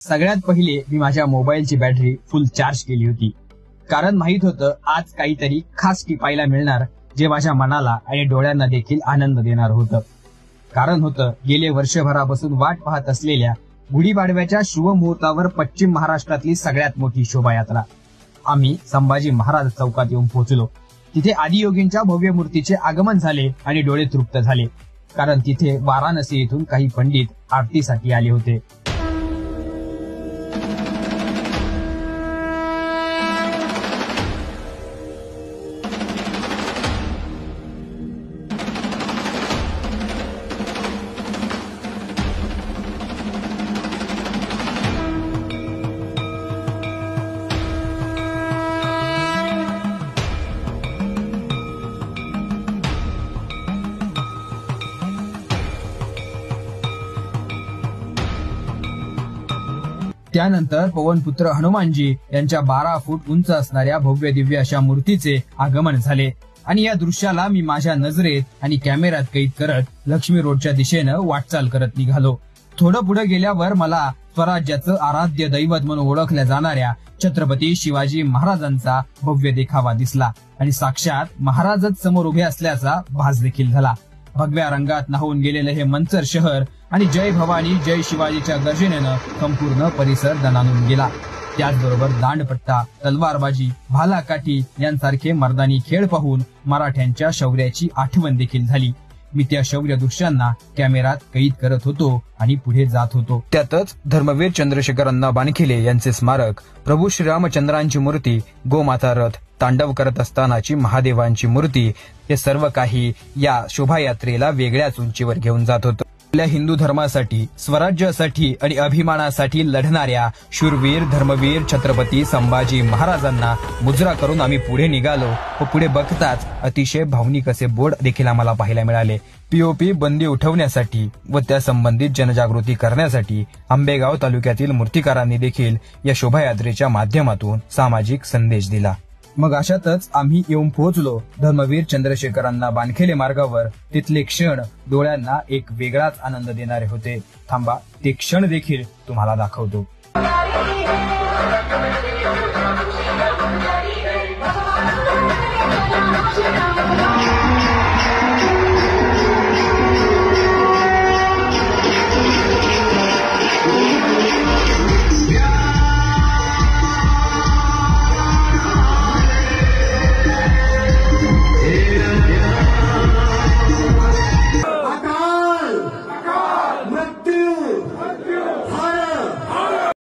सगळ्यात पहिले मी माझ्या मोबाईलची बॅटरी फुल चार्ज केली होती, कारण माहित होतं आज काहीतरी खास टिपायला मिळणार जे माझ्या मनाला आणि डोळ्यांना देखील आनंद देणार होतं. कारण होतं गेले वर्षभरापासून वाट पाहत असलेल्या गुढीपाडव्याच्या शुभ मुहूर्तावर पश्चिम महाराष्ट्रातली सगळ्यात मोठी शोभायात्रा. आम्ही संभाजी महाराज चौकात येऊन पोहोचलो. तिथे आदियोगींच्या भव्य मूर्तीचे आगमन झाले आणि डोळे तृप्त झाले, कारण तिथे वाराणसी येथून काही पंडित आरतीसाठी आले होते. त्यानंतर पवनपुत्र हनुमानजी यांच्या 12 फूट उंच असणाऱ्या भव्य दिव्य अशा मूर्तीचे आगमन झाले आणि या दृश्याला मी माझ्या नजरेत आणि कॅमेऱ्यात कैद करत लक्ष्मी रोडच्या दिशेनं वाटचाल करत निघालो. थोडं पुढे गेल्यावर मला स्वराज्याचं आराध्य दैवत म्हणून ओळखल्या जाणाऱ्या छत्रपती शिवाजी महाराजांचा भव्य देखावा दिसला आणि साक्षात महाराजच समोर उभे असल्याचा भास देखील झाला. भगव्या रंगात न्हावून गेलेलं हे मंचर शहर आणि जय भवानी जय शिवाजीच्या गर्जनेनं संपूर्ण परिसर दणाणून गेला. त्याचबरोबर दांडपट्टा, तलवारबाजी, भालाकाठी यांसारखे मर्दानी खेळ पाहून मराठ्यांच्या शौर्याची आठवण देखील झाली. मी त्या शौर्य दृश्यांना कॅमेऱ्यात कैद करत होतो आणि पुढे जात होतो. त्यातच धर्मवीर चंद्रशेखर अण्णा बानखिले यांचे स्मारक, प्रभू श्रीरामचंद्रांची मूर्ती, गोमाता रथ, तांडव करत असतानाची महादेवांची मूर्ती, हे सर्व काही या शोभायात्रेला वेगळ्याच उंचीवर घेऊन जात होतं. आपल्या हिंदू धर्मासाठी, स्वराज्यासाठी आणि अभिमानासाठी लढणाऱ्या शूरवीर धर्मवीर छत्रपती संभाजी महाराजांना मुजरा करून आम्ही पुढे निघालो व पुढे बघताच अतिशय भावनिक असे बोर्ड देखील आम्हाला पाहायला मिळाले. पीओपी बंदी उठवण्यासाठी व त्या संबंधित जनजागृती करण्यासाठी आंबेगाव तालुक्यातील मूर्तिकारांनी देखील या शोभायात्रेच्या माध्यमातून सामाजिक संदेश दिला. मग अशातच आम्ही येऊन पोहोचलो धर्मवीर चंद्रशेखरांना बानखेले मार्गावर. तिथले क्षण डोळ्यांना एक वेगळाच आनंद देणारे होते. थांबा, ते क्षण देखील तुम्हाला दाखवतो.